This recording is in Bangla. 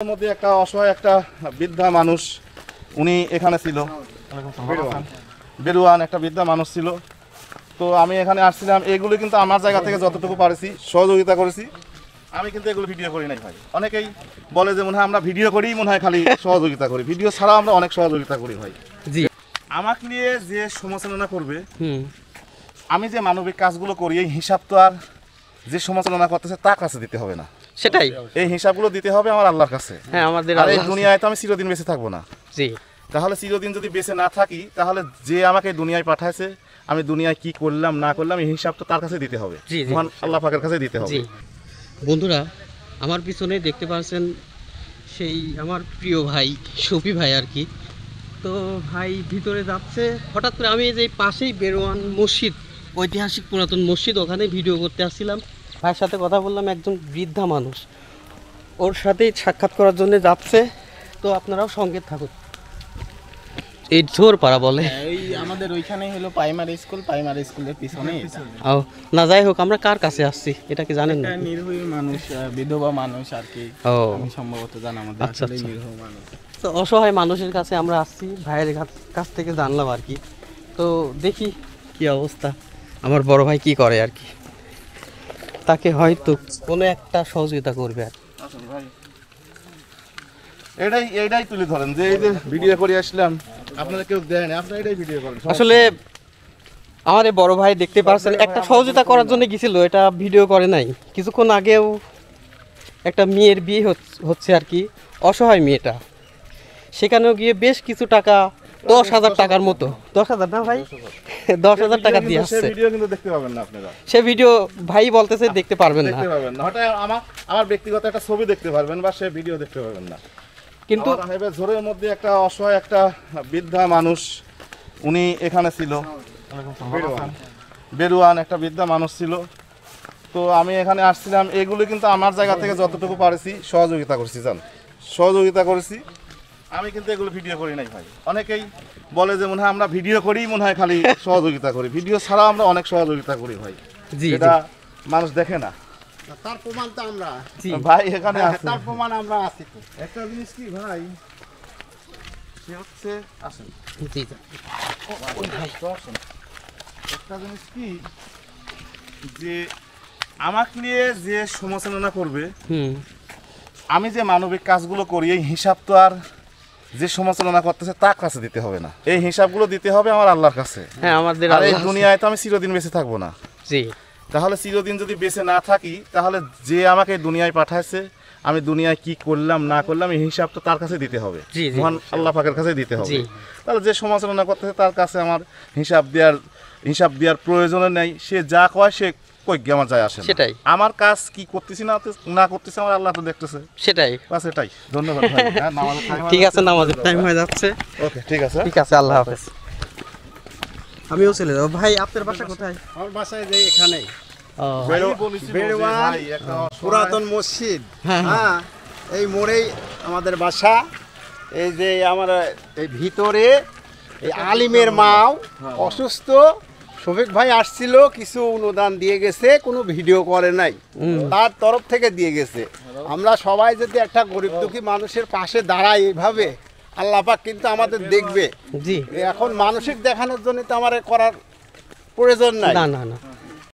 মধ্যে একটা অসহায় একটা বৃদ্ধা মানুষ উনি এখানে ছিল, বেরুয়ান একটা বৃদ্ধা মানুষ ছিল। তো আমি এখানে আসছিলাম, এগুলো কিন্তু আমার জায়গা থেকে যতটুকু পারেছি সহযোগিতা করেছি। আমি কিন্তু এগুলো ভিডিও করি নাই ভাই। অনেকেই বলে যে মনে হয় আমরা ভিডিও করি, মনে হয় খালি সহযোগিতা করি, ভিডিও ছাড়াও আমরা অনেক সহযোগিতা করি ভাই। জি, আমাকে নিয়ে যে সমালোচনা করবে, আমি যে মানবিক কাজগুলো করি এই হিসাব তো আর যে সমালোচনা করতেছে তার কাছে দিতে হবে না, সেটাই এই হিসাবগুলো দিতে হবে আমার আল্লাহর কাছে। হ্যাঁ, আমাদের আর এই দুনিয়ায় তো আমি চিরদিন বেঁচে থাকবো না। জি, তাহলে চিরদিন যদি বেঁচে না থাকি, তাহলে যে আমাকে দুনিয়ায় পাঠাইছে আমি দুনিয়ায় কি করলাম না করলাম এই হিসাব তো তার কাছে দিতে হবে, মহান আল্লাহ পাকের কাছে দিতে হবে। বন্ধুরা, আমার পিছনে দেখতে পাচ্ছেন সেই আমার প্রিয় ভাই শফি ভাই আর কি। তো ভাই ভিতরে যাচ্ছে, হঠাৎ করে আমি যে পাশেই বেরোয়ান মসজিদ, ঐতিহাসিক পুরাতন মসজিদ, ওখানে ভিডিও করতে আসছিলাম। ভাইয়ের সাথে কথা বললাম, একজন বৃদ্ধা মানুষ, ওর সাথেই সাক্ষাৎ করার জন্য যাচ্ছে। তো আপনারাও সঙ্গে থাকুন। এই জোর পাড়া বলে এই আমাদের ওইখানেই হলো প্রাইমারি স্কুলের পিছনে। না, যাই হোক, আমরা কার কাছে আসছি এটা কি জানেন না? নির্ভয় মানুষ, বিধবা মানুষ আর কি, আমি সম্ভবত জানা আমাদের আসলে নির্ভয় মানুষ। তো অসহায় মানুষের কাছে আমরা আসছি, ভাইয়ের কাছ থেকে জানলাম আর কি। তো দেখি কি অবস্থা, আমার বড় ভাই কি করে আর কি, তাকে হয়তো কোনো একটা সহযোগিতা করবে আর ভাই এটাই তুলে ধরেন যে এই যে ভিডিও করে আসলাম, আপনারা কেউ দেন, আপনারা এটাই ভিডিও করেন। আসলে আমার এই বড় ভাই দেখতে পাচ্ছেন একটা সহযোগিতা করার জন্য গেছিল, এটা ভিডিও করে নাই। কিছুক্ষণ আগেও একটা মেয়ের বিয়ে হচ্ছে আর কি, অসহায় মেয়েটা, সেখানেও গিয়ে বেশ কিছু টাকা, 10,000 টাকার মতো, 10,000 না ভাই, 10,000 টাকা দিয়ে আসছে। ভিডিও কিন্তু দেখতে পাবেন না আপনারা, সে ভিডিও ভাই বলতেছে দেখতে পারবেন না, দেখতে পাবেন না। হঠাৎ আমার ব্যক্তিগত একটা ছবি দেখতে পারবেন বা সে ভিডিও দেখতে পারবেন না। কিন্তু ঝোরের মধ্যে একটা অসহায় একটা বৃদ্ধা মানুষ উনি এখানে ছিল, বেরুয়ান একটা বৃদ্ধা মানুষ ছিল। তো আমি এখানে আসছিলাম, এগুলো কিন্তু আমার জায়গা থেকে যতটুকু পারেছি সহযোগিতা করেছি, সহযোগিতা করেছি। আমি কিন্তু এগুলো ভিডিও করি নাই ভাই। অনেকেই বলে যে মনে হয় আমরা ভিডিও করি, মনে হয় খালি সহযোগিতা করি, ভিডিও ছাড়াও আমরা অনেক সহযোগিতা করি ভাই। এটা মানুষ দেখে না, তার প্রমাণ তো আমরা ভাই এখানে আছে, তার প্রমাণ আমরা আছি। একটা জিনিস কি ভাই, সে হচ্ছে আসেন জি একটা জিনিস কি, যে আমাকে নিয়ে যে সমালোচনা করবে, আমি যে মানবিক কাজগুলো করি এই হিসাব তো আর যে সমালোচনা করতেছে তার কাছে দিতে হবে না, এই হিসাবগুলো দিতে হবে আমার আল্লাহর কাছে। হ্যাঁ, আমাদের আর এই দুনিয়ায় তো আমি চিরদিন বেঁচে থাকবো না। জি, তাহলে চিরদিন যদি বেঁচে না থাকি, তাহলে যে আমাকে দুনিয়ায় পাঠাইছে আমি দুনিয়ায় কি করলাম না করলাম এই হিসাব তো তার কাছে দিতে হবে, মহান আল্লাহ পাকের কাছে দিতে হবে। তাহলে যে সমালোচনা করতেছে তার কাছে আমার হিসাব দেওয়ার প্রয়োজন নেই। সে যা কয় সে কই গে, আমার যায় আসে সেটাই। আমার কাজ কি করতেছি না করতেছি আমার আল্লাহ তো দেখতেছে, সেটাই। বাস এটাই। ধন্যবাদ ভাই। ঠিক আছে, নামাজের টাইম হয়ে যাচ্ছে। ওকে, ঠিক আছে, ঠিক আছে, আল্লাহ হাফেজ। আমিও চলে যাবো। ভাই আপনার বাসা কোথায়? আমার বাসায় যে এখানে বেরুয়ান পুরাতন মসজিদ, হ্যাঁ, হ্যাঁ, এই মোড়েই আমাদের বাসা। এই যে আমার এই ভিতরে এই আলিমের মাও অসুস্থ, শফিক ভাই আসছিল, কিছু অনুদান দিয়ে গেছে, কোনো ভিডিও করে নাই, তার তরফ থেকে দিয়ে গেছে। আমরা সবাই যদি একটা গরিব দুঃখী মানুষের পাশে দাঁড়াই এইভাবে, আল্লাহ পাক কিন্তু আমাদের দেখবে। জি, এখন মানসিক দেখানোর জন্য তো আমার করার প্রয়োজন নাই। না না না,